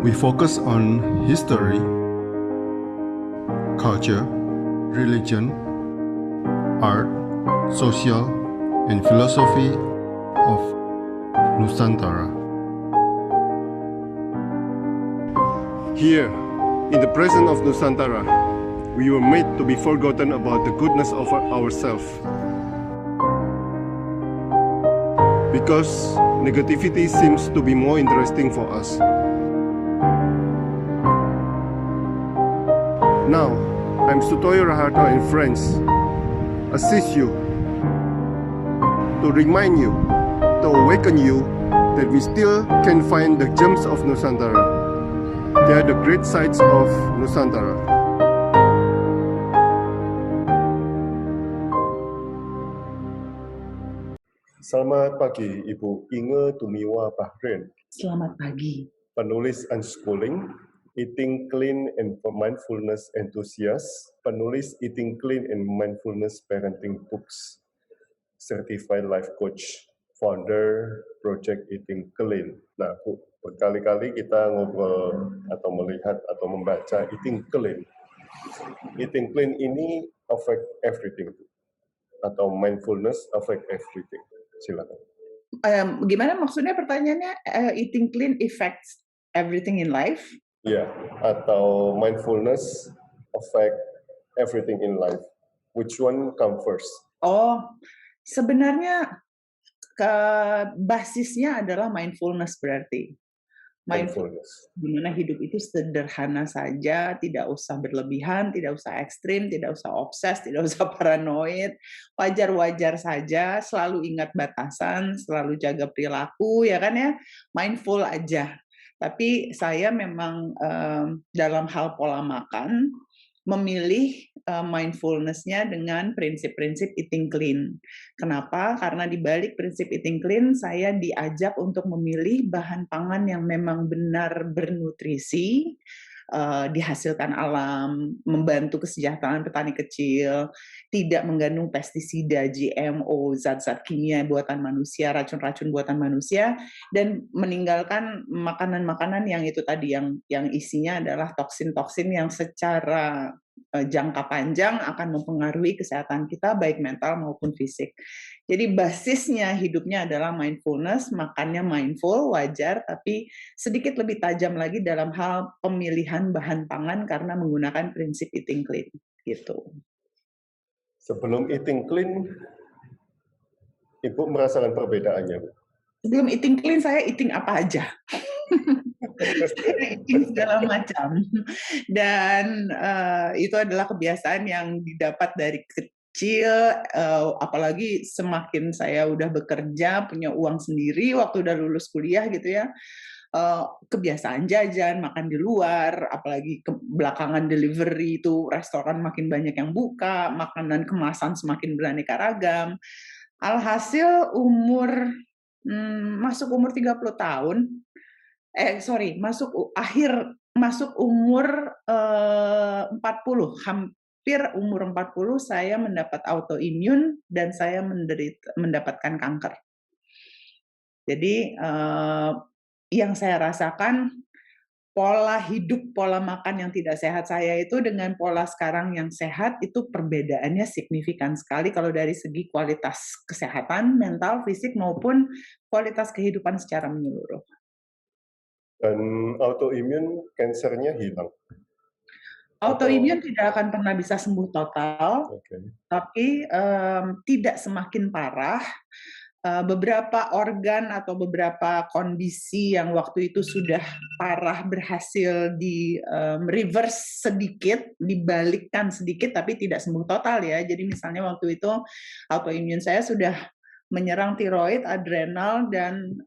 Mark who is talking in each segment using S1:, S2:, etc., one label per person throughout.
S1: We focus on history, culture, religion, art, social, and philosophy of Nusantara.
S2: Here, in the presence of Nusantara, we were made to be forgotten about the goodness of ourselves. Because negativity seems to be more interesting for us. Now, I'm Sutoyo Raharto and friends assist you to remind you, to awaken you that we still can find the gems of Nusantara. They are the great sights of Nusantara. Selamat pagi, Ibu Inge Tumiwa Bahrain.
S3: Selamat pagi.
S2: Penulis unschooling, Eating Clean and Mindfulness Enthusiast, penulis Eating Clean and Mindfulness Parenting Books, Certified Life Coach, founder Project Eating Clean. Nah, Bu, berkali-kali kita ngobrol atau melihat atau membaca Eating Clean. Eating Clean ini affect everything, atau mindfulness affect everything. Silakan.
S3: Gimana maksudnya pertanyaannya? Eating clean affects everything in life?
S2: Ya, atau mindfulness affect everything in life. Which one come first?
S3: Oh, sebenarnya basisnya adalah mindfulness berarti.
S2: Mindfulness.
S3: Dimana hidup itu sederhana saja, tidak usah berlebihan, tidak usah ekstrim, tidak usah obses, tidak usah paranoid, wajar-wajar saja, selalu ingat batasan, selalu jaga perilaku, ya kan ya, mindful aja. Tapi saya memang dalam hal pola makan, memilih mindfulness-nya dengan prinsip-prinsip eating clean. Kenapa? Karena di balik prinsip eating clean, saya diajak untuk memilih bahan pangan yang memang benar bernutrisi, dihasilkan alam, membantu kesejahteraan petani kecil, tidak mengandung pestisida, GMO, zat-zat kimia buatan manusia, racun-racun buatan manusia, dan meninggalkan makanan-makanan yang itu tadi, yang isinya adalah toksin-toksin yang secara jangka panjang akan mempengaruhi kesehatan kita, baik mental maupun fisik. Jadi basisnya hidupnya adalah mindfulness, makannya mindful, wajar, tapi sedikit lebih tajam lagi dalam hal pemilihan bahan pangan karena menggunakan prinsip eating clean. Gitu.
S2: Sebelum eating clean, Ibu merasakan perbedaannya?
S3: Sebelum eating clean, saya eating apa aja. Eating segala macam. Dan itu adalah kebiasaan yang didapat dari kecil, apalagi semakin saya udah bekerja, punya uang sendiri, waktu udah lulus kuliah gitu ya, kebiasaan jajan, makan di luar, apalagi belakangan delivery itu restoran makin banyak yang buka, makanan kemasan semakin beraneka ragam. Alhasil masuk umur 30 tahun, masuk umur 40, hampir umur 40 saya mendapat autoimun dan saya mendapatkan kanker. Jadi yang saya rasakan pola hidup, pola makan yang tidak sehat saya itu dengan pola sekarang yang sehat itu perbedaannya signifikan sekali kalau dari segi kualitas kesehatan, mental, fisik maupun kualitas kehidupan secara menyeluruh.
S2: Dan autoimun, kansernya hilang?
S3: Autoimun tidak akan pernah bisa sembuh total, tapi tidak semakin parah. Beberapa organ atau beberapa kondisi yang waktu itu sudah parah berhasil di reverse sedikit, dibalikkan sedikit, tapi tidak sembuh total ya. Jadi misalnya waktu itu autoimun saya sudah menyerang tiroid, adrenal, dan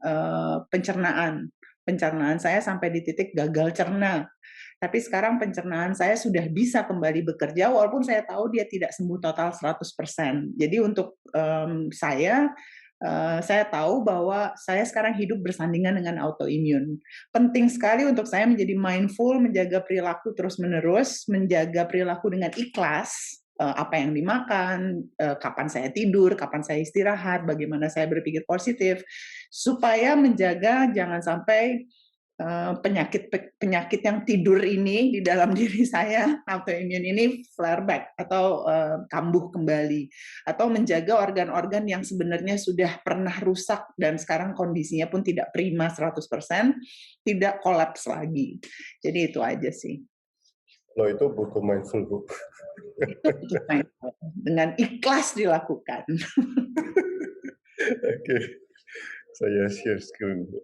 S3: pencernaan. Pencernaan saya sampai di titik gagal cerna. Tapi sekarang pencernaan saya sudah bisa kembali bekerja, walaupun saya tahu dia tidak sembuh total 100%. Jadi untuk saya tahu bahwa saya sekarang hidup bersandingan dengan autoimun. Penting sekali untuk saya menjadi mindful, menjaga perilaku terus-menerus, menjaga perilaku dengan ikhlas, apa yang dimakan, kapan saya tidur, kapan saya istirahat, bagaimana saya berpikir positif, supaya menjaga jangan sampai penyakit yang tidur ini di dalam diri saya, autoimun ini flare back atau kambuh kembali, atau menjaga organ-organ yang sebenarnya sudah pernah rusak dan sekarang kondisinya pun tidak prima 100%, tidak kolaps lagi. Jadi itu aja sih.
S2: Lo itu butuh mindful, Bu.
S3: Itu butuh mindful. Dengan ikhlas dilakukan.
S2: Oke, saya share screen, Bu.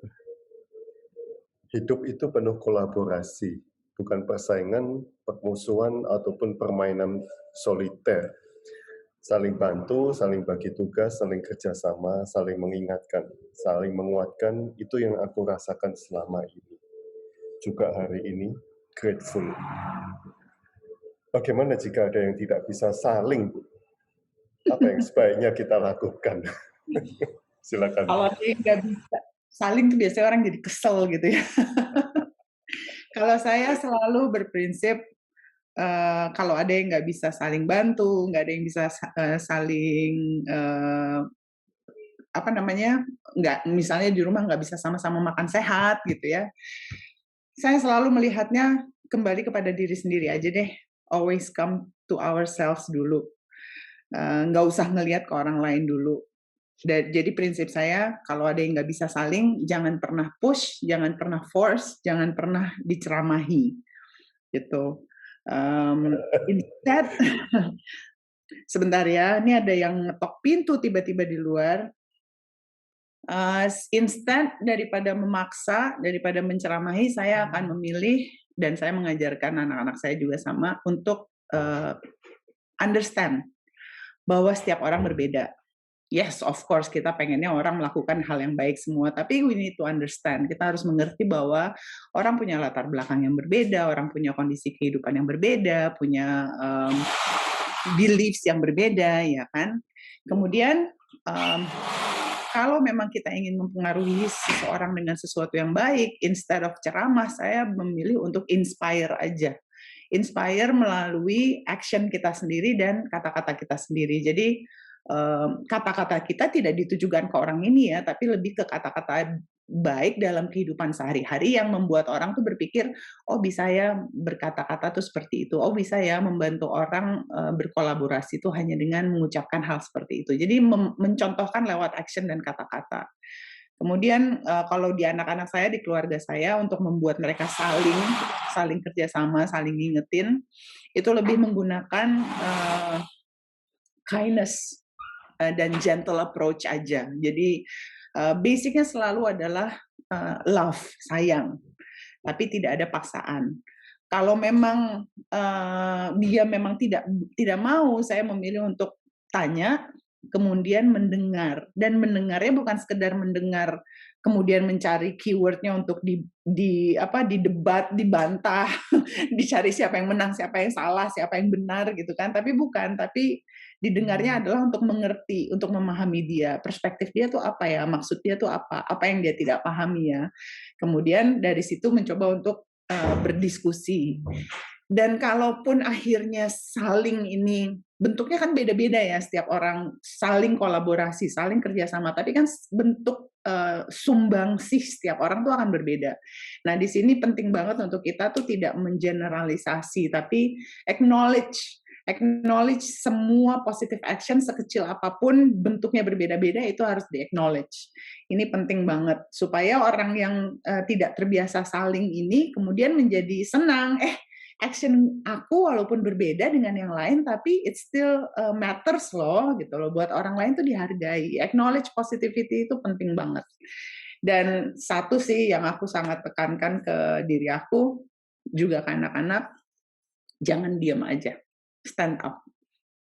S2: Hidup itu penuh kolaborasi, bukan persaingan, permusuhan, ataupun permainan soliter. Saling bantu, saling bagi tugas, saling kerjasama, saling mengingatkan, saling menguatkan, itu yang aku rasakan selama ini. Juga hari ini, grateful. Bagaimana jika ada yang tidak bisa saling, Bu? Apa yang sebaiknya kita lakukan? Silakan.
S3: Kalau ada yang nggak bisa saling tuh biasanya orang jadi kesel gitu ya. Kalau saya selalu berprinsip kalau ada yang nggak bisa saling bantu, nggak ada yang bisa saling apa namanya, nggak, misalnya di rumah nggak bisa sama-sama makan sehat gitu ya. Saya selalu melihatnya kembali kepada diri sendiri aja deh. Always come to ourselves dulu. Nggak usah ngelihat ke orang lain dulu. Jadi prinsip saya, kalau ada yang nggak bisa saling, jangan pernah push, jangan pernah force, jangan pernah diceramahi, gitu. Instead, sebentar ya, ini ada yang ngetok pintu tiba-tiba di luar. Instead daripada memaksa, daripada menceramahi, saya akan memilih, dan saya mengajarkan anak-anak saya juga sama, untuk understand bahwa setiap orang berbeda. Yes, of course, kita pengennya orang melakukan hal yang baik semua, tapi we need to understand. Kita harus mengerti bahwa orang punya latar belakang yang berbeda, orang punya kondisi kehidupan yang berbeda, punya beliefs yang berbeda, ya kan? Kemudian, kalau memang kita ingin mempengaruhi seseorang dengan sesuatu yang baik, instead of ceramah, saya memilih untuk inspire aja. Inspire melalui action kita sendiri dan kata-kata kita sendiri. Jadi, kata-kata kita tidak ditujukan ke orang ini ya, tapi lebih ke kata-kata baik dalam kehidupan sehari-hari yang membuat orang tuh berpikir, oh bisa ya berkata-kata tuh seperti itu, oh bisa ya membantu orang berkolaborasi tuh hanya dengan mengucapkan hal seperti itu. Jadi mencontohkan lewat action dan kata-kata. Kemudian kalau di anak-anak saya, di keluarga saya, untuk membuat mereka saling kerjasama, saling ngingetin, itu lebih menggunakan kindness dan gentle approach aja. Jadi basicnya selalu adalah love, sayang, tapi tidak ada paksaan. Kalau memang dia memang tidak mau, saya memilih untuk tanya, kemudian mendengar, dan mendengarnya bukan sekedar mendengar kemudian mencari keywordnya untuk didebat, dibantah, dicari siapa yang menang, siapa yang salah, siapa yang benar gitu kan, tapi bukan, tapi didengarnya adalah untuk mengerti, untuk memahami dia, perspektif dia tuh apa ya, maksud dia tuh apa yang dia tidak pahami ya. Kemudian dari situ mencoba untuk berdiskusi. Dan kalaupun akhirnya saling ini, bentuknya kan beda-beda ya, setiap orang saling kolaborasi, saling kerjasama, tapi kan bentuk sumbangsih setiap orang tuh akan berbeda. Nah di sini penting banget untuk kita tuh tidak mengeneralisasi, tapi acknowledge semua positive action sekecil apapun bentuknya berbeda-beda, itu harus di-acknowledge. Ini penting banget supaya orang yang tidak terbiasa saling ini kemudian menjadi senang, action aku walaupun berbeda dengan yang lain tapi it still matters loh gitu loh, buat orang lain tuh dihargai. Acknowledge positivity itu penting banget. Dan satu sih yang aku sangat tekankan ke diri aku juga ke anak-anak, jangan diam aja. Stand up,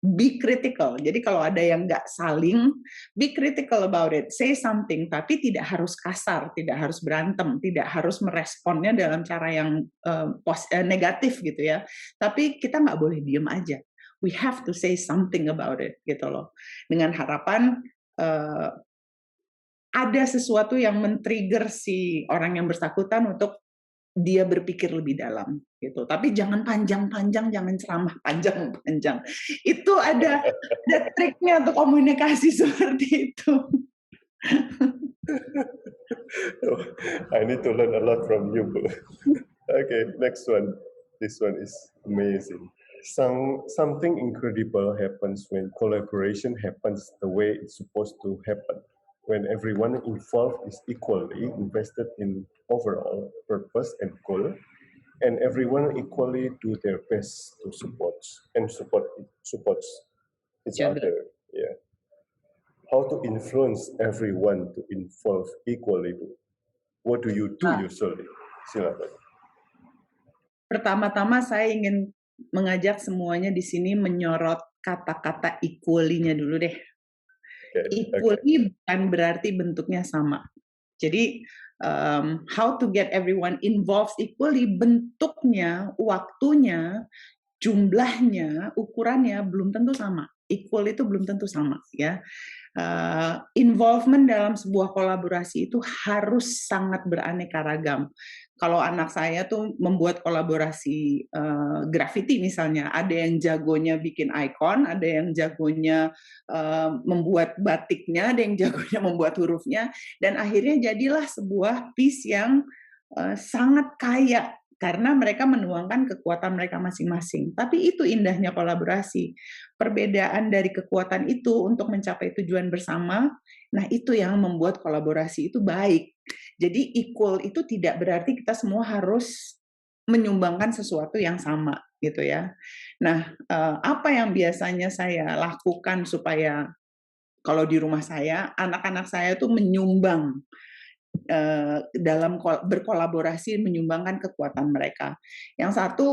S3: be critical. Jadi kalau ada yang nggak saling, be critical about it, say something, tapi tidak harus kasar, tidak harus berantem, tidak harus meresponnya dalam cara yang negatif gitu ya. Tapi kita nggak boleh diem aja. We have to say something about it gitu loh. Dengan harapan ada sesuatu yang men-trigger si orang yang bersangkutan untuk dia berpikir lebih dalam gitu. Tapi jangan panjang-panjang, jangan ceramah panjang-panjang. Itu ada triknya untuk komunikasi seperti itu.
S2: Oh, I need to learn a lot from you, Bu. Okay, next one. This one is amazing. Something incredible happens when collaboration happens the way it's supposed to happen. When everyone involved is equally invested in overall purpose and goal, and everyone equally do their best to supports each
S3: Ya, betul.
S2: other. Yeah. How to influence everyone to involve equally, Bu? What do you do
S3: Nah,
S2: usually? Silakan.
S3: pertama-tama saya ingin mengajak semuanya di sini menyorot kata-kata equally-nya dulu deh.
S2: Okay.
S3: Equally bukan berarti bentuknya sama. Jadi how to get everyone involved equally, bentuknya, waktunya, jumlahnya, ukurannya belum tentu sama. Equal itu belum tentu sama, ya. Involvement dalam sebuah kolaborasi itu harus sangat beraneka ragam. Kalau anak saya tuh membuat kolaborasi graffiti misalnya, ada yang jagonya bikin icon, ada yang jagonya membuat batiknya, ada yang jagonya membuat hurufnya, dan akhirnya jadilah sebuah piece yang sangat kaya karena mereka menuangkan kekuatan mereka masing-masing. Tapi itu indahnya kolaborasi. Perbedaan dari kekuatan itu untuk mencapai tujuan bersama, nah itu yang membuat kolaborasi itu baik. Jadi equal itu tidak berarti kita semua harus menyumbangkan sesuatu yang sama gitu ya. Nah, apa yang biasanya saya lakukan supaya kalau di rumah saya, anak-anak saya tuh menyumbang dalam berkolaborasi menyumbangkan kekuatan mereka. Yang satu,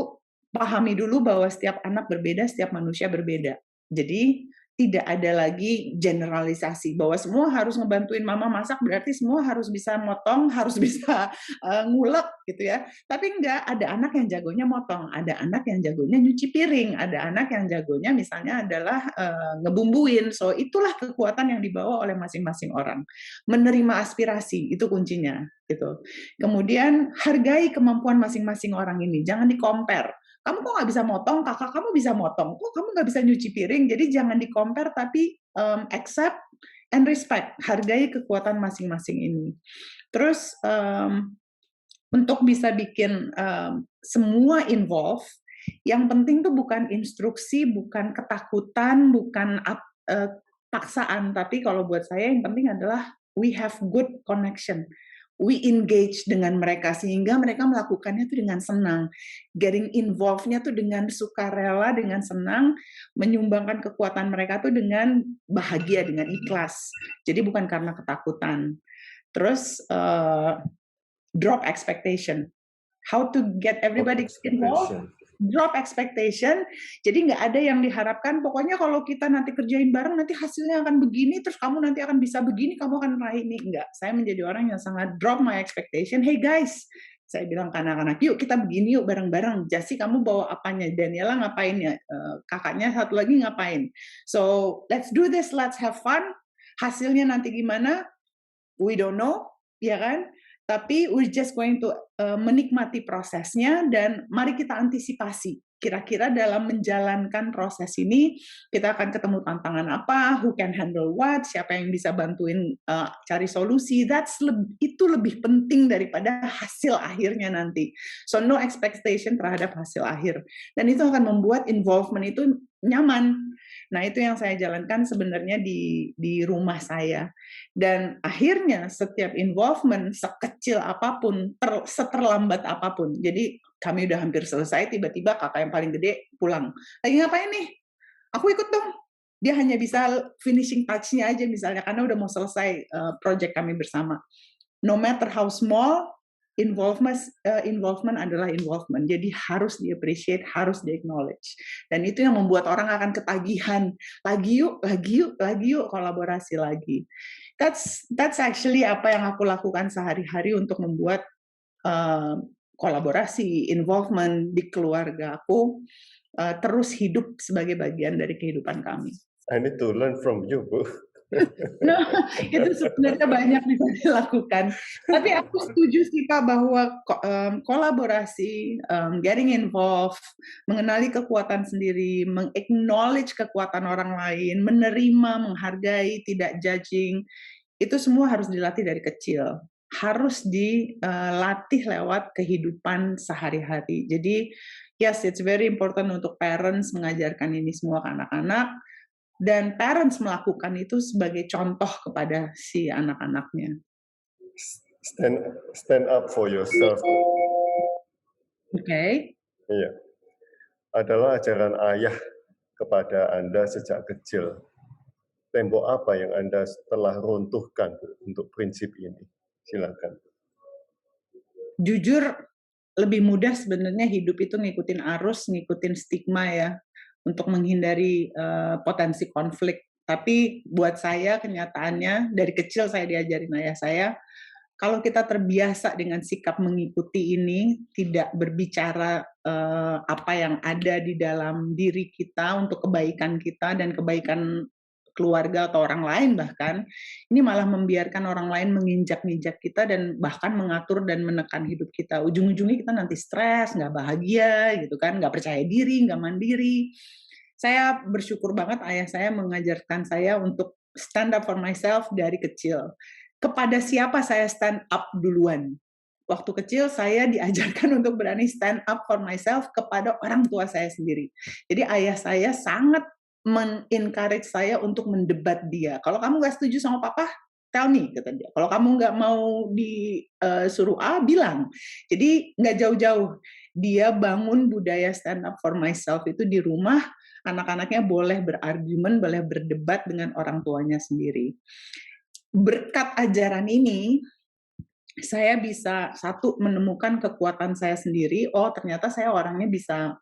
S3: pahami dulu bahwa setiap anak berbeda, setiap manusia berbeda. Jadi tidak ada lagi generalisasi bahwa semua harus ngebantuin mama masak berarti semua harus bisa motong, harus bisa ngulek gitu ya. Tapi enggak, ada anak yang jagonya motong, ada anak yang jagonya nyuci piring, ada anak yang jagonya misalnya adalah ngebumbuin. So itulah kekuatan yang dibawa oleh masing-masing orang. Menerima aspirasi itu kuncinya gitu. Kemudian hargai kemampuan masing-masing orang ini, jangan di-compare. Kamu kok nggak bisa motong, kakak kamu bisa motong, kok kamu nggak bisa nyuci piring, jadi jangan di-compare tapi accept and respect, hargai kekuatan masing-masing ini. Terus untuk bisa bikin semua involve, yang penting tuh bukan instruksi, bukan ketakutan, bukan paksaan, tapi kalau buat saya yang penting adalah we have good connection. We engage dengan mereka sehingga mereka melakukannya itu dengan senang, getting involved-nya tuh dengan sukarela, dengan senang, menyumbangkan kekuatan mereka tuh dengan bahagia, dengan ikhlas. Jadi bukan karena ketakutan. Terus drop expectation. How to get everybody involved? Drop expectation, jadi nggak ada yang diharapkan, pokoknya kalau kita nanti kerjain bareng, nanti hasilnya akan begini, terus kamu nanti akan bisa begini, kamu akan meraih ini. Enggak, saya menjadi orang yang sangat drop my expectation. Hey guys, saya bilang ke anak-anak, yuk kita begini yuk bareng-bareng. Jasi kamu bawa apanya, Daniela ngapain ya, kakaknya satu lagi ngapain. So let's do this, let's have fun. Hasilnya nanti gimana, we don't know, ya kan? Tapi we're just going to menikmati prosesnya dan mari kita antisipasi. Kira-kira dalam menjalankan proses ini kita akan ketemu tantangan apa, who can handle what, siapa yang bisa bantuin cari solusi. Itu lebih penting daripada hasil akhirnya nanti. So no expectation terhadap hasil akhir. Dan itu akan membuat involvement itu nyaman. Nah, itu yang saya jalankan sebenarnya di rumah saya. Dan akhirnya setiap involvement sekecil apapun, seterlambat apapun. Jadi kami udah hampir selesai, tiba-tiba kakak yang paling gede pulang. Lagi ngapain nih? Aku ikut dong. Dia hanya bisa finishing touch-nya aja misalnya, karena udah mau selesai project kami bersama. No matter how small, involvement adalah involvement. Jadi harus di-appreciate, harus di-acknowledge. Dan itu yang membuat orang akan ketagihan. Lagi yuk, kolaborasi lagi. That's actually apa yang aku lakukan sehari-hari untuk membuat kolaborasi, involvement di keluarga aku terus hidup sebagai bagian dari kehidupan kami.
S2: I need to learn from you, Bu.
S3: No, itu sebenarnya banyak bisa dilakukan. Tapi aku setuju sih Pak bahwa kolaborasi, getting involved, mengenali kekuatan sendiri, meng-acknowledge kekuatan orang lain, menerima, menghargai, tidak judging, itu semua harus dilatih dari kecil. harus dilatih lewat kehidupan sehari-hari. Jadi, yes, it's very important untuk parents mengajarkan ini semua ke anak-anak, dan parents melakukan itu sebagai contoh kepada si anak-anaknya.
S2: Stand stand up for yourself.
S3: Oke.
S2: Iya. Adalah ajaran ayah kepada Anda sejak kecil. Tembok apa yang Anda telah runtuhkan untuk prinsip ini? Silakan.
S3: Jujur, lebih mudah sebenarnya hidup itu ngikutin arus, ngikutin stigma ya, untuk menghindari potensi konflik. Tapi buat saya kenyataannya, dari kecil saya diajarin ayah saya, kalau kita terbiasa dengan sikap mengikuti ini, tidak berbicara apa yang ada di dalam diri kita untuk kebaikan kita dan kebaikan keluarga atau orang lain bahkan, ini malah membiarkan orang lain menginjak-injak kita dan bahkan mengatur dan menekan hidup kita. Ujung-ujungnya kita nanti stres, nggak bahagia gitu kan, nggak percaya diri, nggak mandiri. Saya bersyukur banget ayah saya mengajarkan saya untuk stand up for myself dari kecil. Kepada siapa saya stand up duluan? Waktu kecil saya diajarkan untuk berani stand up for myself kepada orang tua saya sendiri. Jadi ayah saya sangat men-encourage saya untuk mendebat dia. Kalau kamu nggak setuju sama papa, tell me, kata dia. Kalau kamu nggak mau disuruh A, bilang. Jadi nggak jauh-jauh. Dia bangun budaya stand up for myself itu di rumah, anak-anaknya boleh berargumen, boleh berdebat dengan orang tuanya sendiri. Berkat ajaran ini, saya bisa satu menemukan kekuatan saya sendiri. Oh, ternyata saya orangnya bisa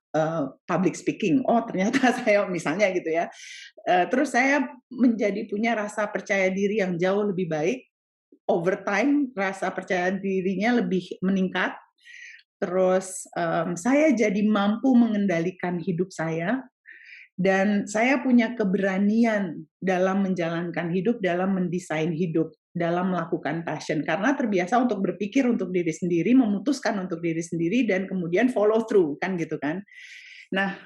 S3: public speaking. Oh, ternyata saya misalnya gitu ya. Terus saya menjadi punya rasa percaya diri yang jauh lebih baik. Over time, rasa percaya dirinya lebih meningkat. Terus saya jadi mampu mengendalikan hidup saya. Dan saya punya keberanian dalam menjalankan hidup, dalam mendesain hidup, dalam melakukan passion. Karena terbiasa untuk berpikir untuk diri sendiri, memutuskan untuk diri sendiri, dan kemudian follow through, kan gitu kan. Nah,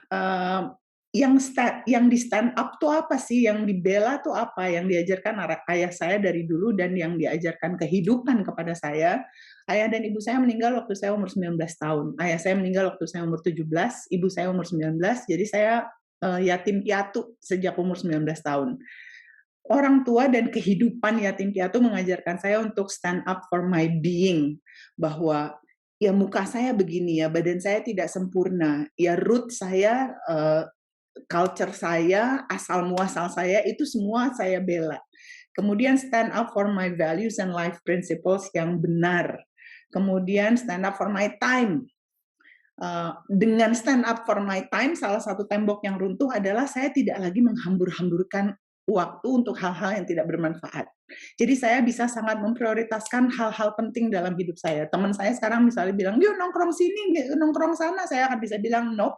S3: yang di stand up tuh apa sih? Yang dibela tuh apa? Yang diajarkan ayah saya dari dulu dan yang diajarkan kehidupan kepada saya. Ayah dan ibu saya meninggal waktu saya umur 19 tahun. Ayah saya meninggal waktu saya umur 17, ibu saya umur 19, jadi saya yatim piatu sejak umur 19 tahun. Orang tua dan kehidupan yatim piatu mengajarkan saya untuk stand up for my being, bahwa ya muka saya begini ya, badan saya tidak sempurna, ya root saya, culture saya, asal muasal saya, itu semua saya bela. Kemudian stand up for my values and life principles yang benar. Kemudian stand up for my time. Dengan stand up for my time, salah satu tembok yang runtuh adalah saya tidak lagi menghambur-hamburkan waktu untuk hal-hal yang tidak bermanfaat. Jadi saya bisa sangat memprioritaskan hal-hal penting dalam hidup saya. Teman saya sekarang misalnya bilang, yuk nongkrong sini, nongkrong sana, saya akan bisa bilang, nope,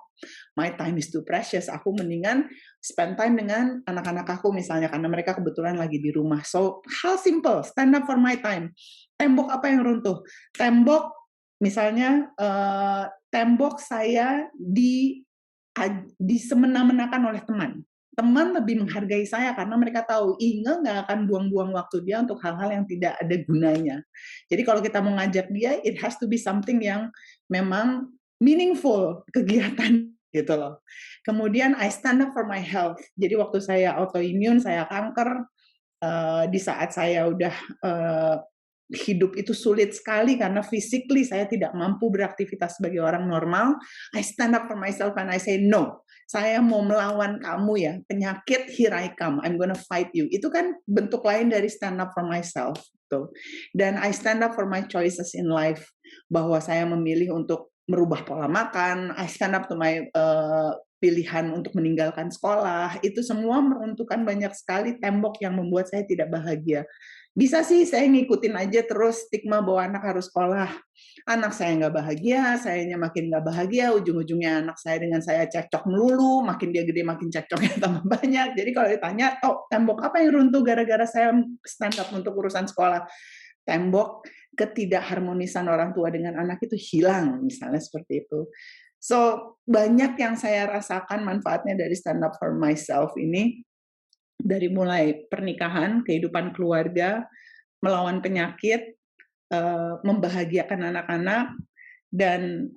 S3: my time is too precious. Aku mendingan spend time dengan anak-anak aku misalnya, karena mereka kebetulan lagi di rumah. So, hal simple, stand up for my time. Tembok apa yang runtuh? Tembok, misalnya, tembok saya disemena-menakan oleh teman. Teman lebih menghargai saya karena mereka tahu Inge nggak akan buang-buang waktu dia untuk hal-hal yang tidak ada gunanya. Jadi kalau kita mau ngajak dia, it has to be something yang memang meaningful kegiatan gitu loh. Kemudian I stand up for my health. Jadi waktu saya autoimmune, saya kanker, di saat saya udah hidup itu sulit sekali karena physically saya tidak mampu beraktivitas sebagai orang normal, I stand up for myself and I say, no, saya mau melawan kamu ya, penyakit, here I come, I'm gonna fight you. Itu kan bentuk lain dari stand up for myself. Tuh. Dan I stand up for my choices in life, bahwa saya memilih untuk merubah pola makan, I stand up to my pilihan untuk meninggalkan sekolah, itu semua meruntuhkan banyak sekali tembok yang membuat saya tidak bahagia. Bisa sih saya ngikutin aja terus stigma bahwa anak harus sekolah. Anak saya nggak bahagia, sayanya makin nggak bahagia, ujung-ujungnya anak saya dengan saya cekcok melulu, makin dia gede makin cekcoknya tambah banyak. Jadi kalau ditanya, oh tembok apa yang runtuh gara-gara saya stand up untuk urusan sekolah? Tembok ketidakharmonisan orang tua dengan anak itu hilang, misalnya seperti itu. So, banyak yang saya rasakan manfaatnya dari stand up for myself ini, dari mulai pernikahan, kehidupan keluarga, melawan penyakit, membahagiakan anak-anak, dan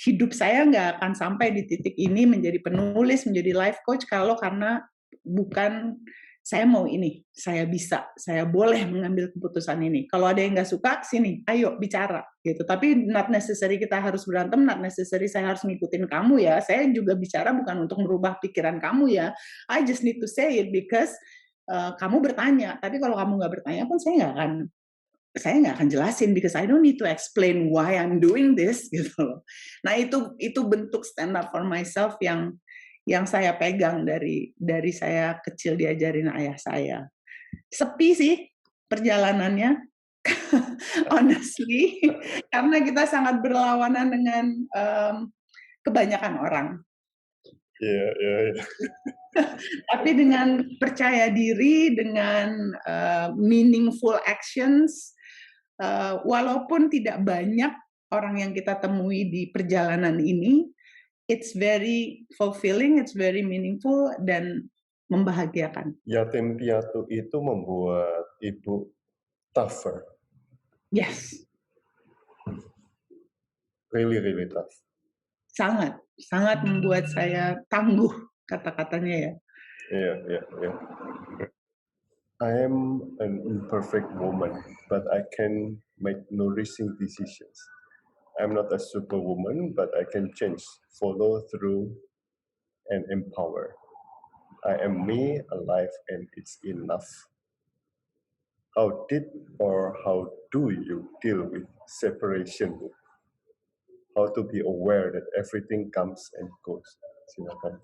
S3: hidup saya nggak akan sampai di titik ini menjadi penulis, menjadi life coach kalau karena bukan saya mau ini, saya bisa, saya boleh mengambil keputusan ini. Kalau ada yang nggak suka, sini, ayo bicara gitu. Tapi not necessary kita harus berantem, not necessary saya harus ngikutin kamu ya. Saya juga bicara bukan untuk merubah pikiran kamu ya. I just need to say it because kamu bertanya. Tapi kalau kamu nggak bertanya pun saya nggak akan jelasin because I don't need to explain why I'm doing this gitu loh. Nah itu bentuk stand up for myself yang saya pegang dari saya kecil diajarin ayah saya. Sepi sih perjalanannya, honestly, karena kita sangat berlawanan dengan kebanyakan orang.
S2: Iya.
S3: Tapi dengan percaya diri, dengan meaningful actions, walaupun tidak banyak orang yang kita temui di perjalanan ini, it's very fulfilling, it's very meaningful, dan membahagiakan.
S2: Yatim piatu itu membuat Ibu tougher,
S3: Yes,
S2: really tough.
S3: sangat membuat saya tangguh, kata-katanya ya.
S2: Yeah. I am an imperfect woman, but I can make nourishing decisions. I'm not a superwoman, but I can change, follow through, and empower. I am me, alive, and it's enough. How did or how do you deal with separation? How to be aware that everything comes and goes? Silakan.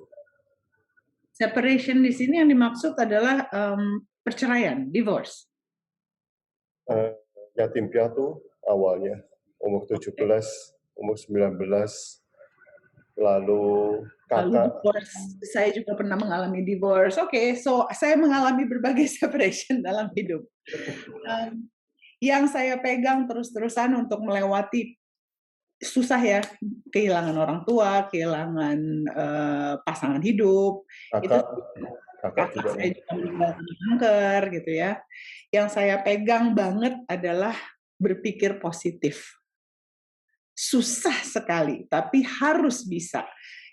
S3: Separation di sini yang dimaksud adalah perceraian, divorce.
S2: Yatim piatu awalnya umur 17, umur 19, lalu kakak.
S3: Divorce. Saya juga pernah mengalami divorce. Oke, so saya mengalami berbagai separation dalam hidup. Yang saya pegang terus-terusan untuk melewati susah ya, kehilangan orang tua, kehilangan pasangan hidup, kakak juga saya juga meninggal kanker gitu ya. Yang saya pegang banget adalah berpikir positif. Susah sekali, tapi harus bisa.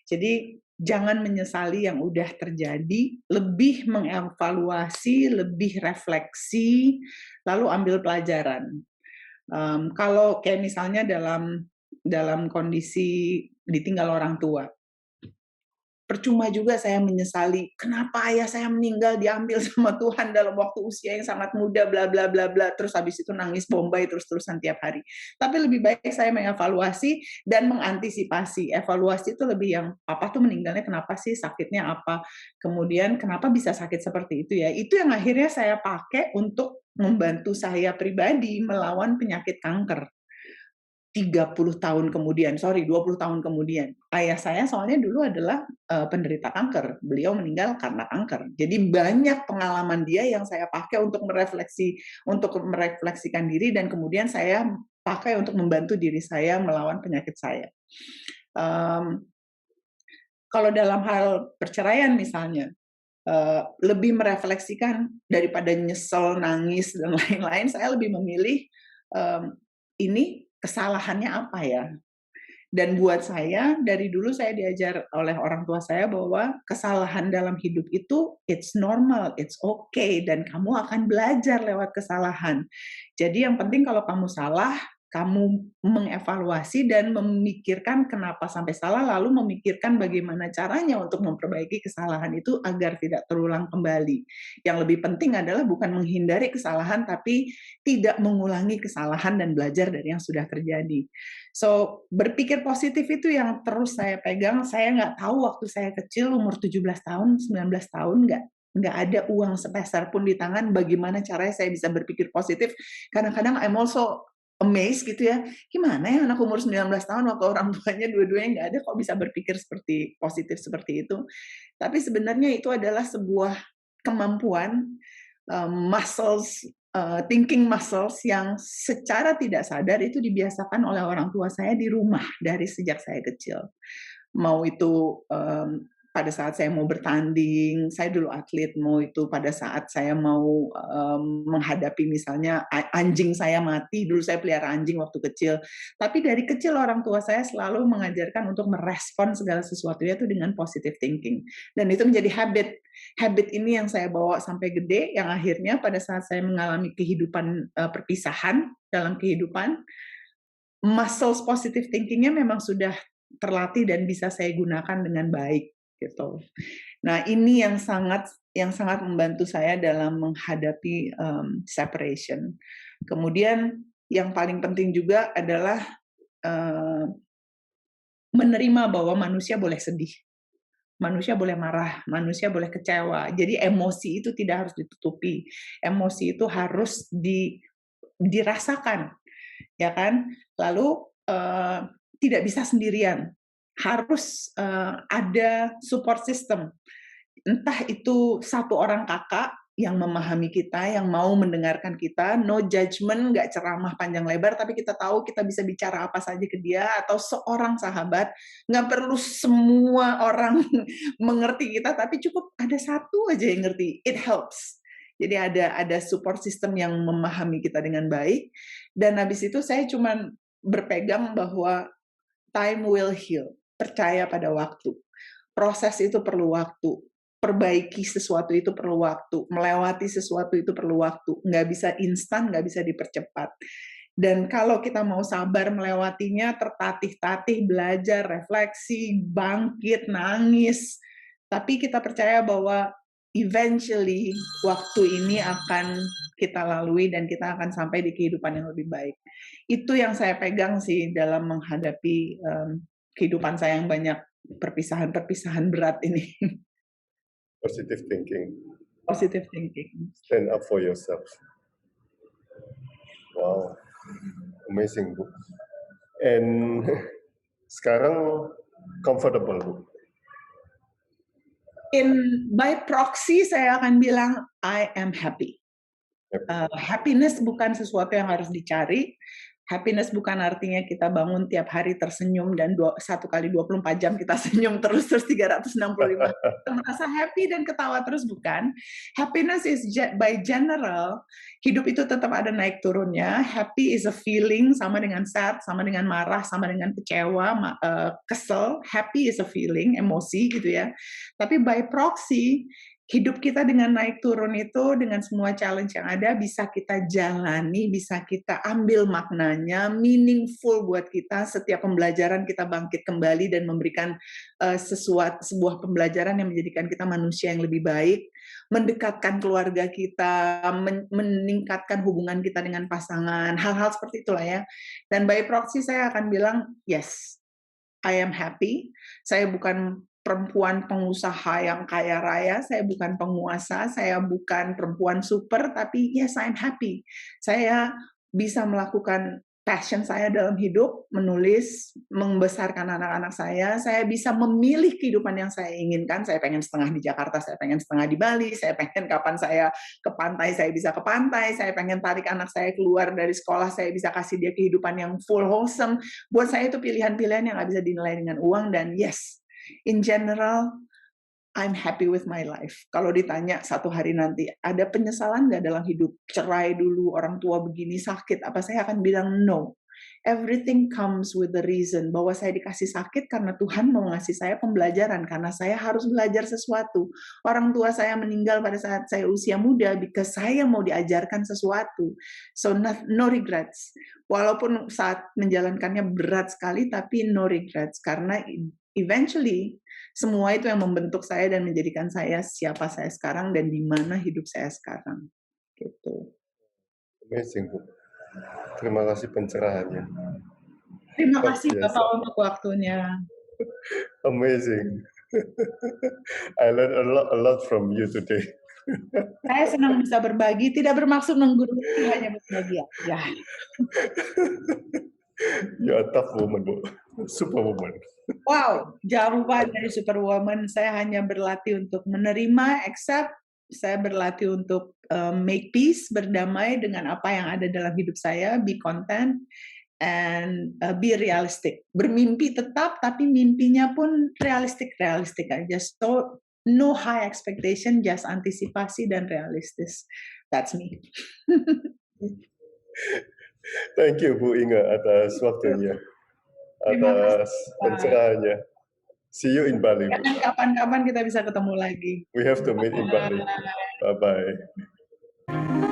S3: Jadi jangan menyesali yang udah terjadi, lebih mengevaluasi, lebih refleksi, lalu ambil pelajaran. Kalau kayak misalnya dalam kondisi ditinggal orang tua, percuma juga saya menyesali kenapa ayah saya meninggal diambil sama Tuhan dalam waktu usia yang sangat muda, bla bla bla bla, terus habis itu nangis Bombay terus-terusan tiap hari. Tapi lebih baik saya mengevaluasi dan mengantisipasi. Evaluasi itu lebih yang papa tuh meninggalnya kenapa sih, sakitnya apa, kemudian kenapa bisa sakit seperti itu ya. Itu yang akhirnya saya pakai untuk membantu saya pribadi melawan penyakit kanker. 20 tahun kemudian. Ayah saya soalnya dulu adalah penderita kanker. Beliau meninggal karena kanker. Jadi banyak pengalaman dia yang saya pakai untuk merefleksikan diri, dan kemudian saya pakai untuk membantu diri saya melawan penyakit saya. Kalau dalam hal perceraian misalnya, lebih merefleksikan daripada nyesel, nangis, dan lain-lain, saya lebih memilih ini kesalahannya apa ya? Dan buat saya, dari dulu saya diajar oleh orang tua saya bahwa kesalahan dalam hidup itu it's normal, it's okay, dan kamu akan belajar lewat kesalahan. Jadi yang penting kalau kamu salah, kamu mengevaluasi dan memikirkan kenapa sampai salah, lalu memikirkan bagaimana caranya untuk memperbaiki kesalahan itu agar tidak terulang kembali. Yang lebih penting adalah bukan menghindari kesalahan, tapi tidak mengulangi kesalahan dan belajar dari yang sudah terjadi. So, berpikir positif itu yang terus saya pegang. Saya nggak tahu waktu saya kecil, umur 17 tahun, 19 tahun, nggak ada uang sepeser pun di tangan, bagaimana caranya saya bisa berpikir positif. Kadang-kadang I'm also amazed gitu ya, gimana ya anak umur 19 tahun waktu orang tuanya dua-duanya nggak ada kok bisa berpikir seperti positif seperti itu. Tapi sebenarnya itu adalah sebuah kemampuan, muscles, thinking muscles yang secara tidak sadar itu dibiasakan oleh orang tua saya di rumah dari sejak saya kecil. Mau itu pada saat saya mau bertanding, saya dulu atlet, mau itu pada saat saya mau menghadapi misalnya anjing saya mati, dulu saya pelihara anjing waktu kecil. Tapi dari kecil orang tua saya selalu mengajarkan untuk merespon segala sesuatunya itu dengan positive thinking. Dan itu menjadi habit. Habit ini yang saya bawa sampai gede, yang akhirnya pada saat saya mengalami kehidupan perpisahan dalam kehidupan, muscles positive thinkingnya memang sudah terlatih dan bisa saya gunakan dengan baik gitu. Nah, ini yang sangat membantu saya dalam menghadapi separation. Kemudian yang paling penting juga adalah menerima bahwa manusia boleh sedih, manusia boleh marah, manusia boleh kecewa. Jadi emosi itu tidak harus ditutupi, emosi itu harus dirasakan, ya kan? Lalu tidak bisa sendirian, harus ada support system. Entah itu satu orang kakak yang memahami kita, yang mau mendengarkan kita, no judgment, nggak ceramah panjang lebar, tapi kita tahu kita bisa bicara apa saja ke dia, atau seorang sahabat, nggak perlu semua orang mengerti kita, tapi cukup ada satu aja yang ngerti, it helps. Jadi ada support system yang memahami kita dengan baik, dan habis itu saya cuma berpegang bahwa time will heal, percaya pada waktu. Proses itu perlu waktu, perbaiki sesuatu itu perlu waktu, melewati sesuatu itu perlu waktu, nggak bisa instan, nggak bisa dipercepat. Dan kalau kita mau sabar melewatinya, tertatih-tatih, belajar, refleksi, bangkit, nangis, tapi kita percaya bahwa eventually waktu ini akan kita lalui dan kita akan sampai di kehidupan yang lebih baik. Itu yang saya pegang sih dalam menghadapi kehidupan saya yang banyak perpisahan-perpisahan berat ini.
S2: Positive thinking.
S3: Positive thinking.
S2: Stand up for yourself. Wow, amazing, Bu. And sekarang comfortable, Bu.
S3: By proxy saya akan bilang I am happy. Happiness bukan sesuatu yang harus dicari. Happiness bukan artinya kita bangun tiap hari tersenyum dan 1 kali 24 jam kita senyum terus 365 kita merasa happy dan ketawa terus, bukan. Happiness is by general, hidup itu tetap ada naik turunnya. Happy is a feeling, sama dengan sad, sama dengan marah, sama dengan kecewa, kesel. Happy is a feeling, emosi gitu ya. Tapi by proxy, hidup kita dengan naik turun itu, dengan semua challenge yang ada, bisa kita jalani, bisa kita ambil maknanya, meaningful buat kita. Setiap pembelajaran kita bangkit kembali dan memberikan sebuah pembelajaran yang menjadikan kita manusia yang lebih baik, mendekatkan keluarga kita, meningkatkan hubungan kita dengan pasangan, hal-hal seperti itulah ya. Dan by proxy saya akan bilang, yes, I am happy. Saya bukan perempuan pengusaha yang kaya raya, saya bukan penguasa, saya bukan perempuan super, tapi yes, I'm happy. Saya bisa melakukan passion saya dalam hidup, menulis, membesarkan anak-anak saya bisa memilih kehidupan yang saya inginkan. Saya pengen setengah di Jakarta, saya pengen setengah di Bali, saya pengen kapan saya ke pantai, saya bisa ke pantai, saya pengen tarik anak saya keluar dari sekolah, saya bisa kasih dia kehidupan yang full wholesome. Buat saya itu pilihan-pilihan yang nggak bisa dinilai dengan uang, dan yes, in general, I'm happy with my life. Kalau ditanya satu hari nanti, ada penyesalan nggak dalam hidup? Cerai dulu, orang tua begini, sakit, apa, saya akan bilang no. Everything comes with the reason, bahwa saya dikasih sakit karena Tuhan mau ngasih saya pembelajaran, karena saya harus belajar sesuatu. Orang tua saya meninggal pada saat saya usia muda, because saya mau diajarkan sesuatu. So no regrets. Walaupun saat menjalankannya berat sekali, tapi no regrets, karena eventually semua itu yang membentuk saya dan menjadikan saya siapa saya sekarang dan di mana hidup saya sekarang. Gitu.
S2: Amazing, Bu. Terima kasih pencerahannya.
S3: Terima kasih Bapak untuk waktunya.
S2: Amazing. I learned a lot from you today.
S3: Saya senang bisa berbagi, tidak bermaksud menggurui, hanya berbagi ya.
S2: You are tough woman, Bu. Superwoman.
S3: Wow, jauh dari superwoman. Saya hanya berlatih untuk menerima, accept. Saya berlatih untuk make peace, berdamai dengan apa yang ada dalam hidup saya, be content. and be realistic. Bermimpi tetap, tapi mimpinya pun realistik aja. So no high expectation, just antisipasi dan realistis. That's me.
S2: Thank you Bu Inge atas waktunya,
S3: Terima
S2: atas
S3: kasih, Pak.
S2: pencerahannya. See you in Bali, Bu.
S3: Kapan-kapan kita bisa ketemu lagi.
S2: We have to meet in Bali. Bye-bye.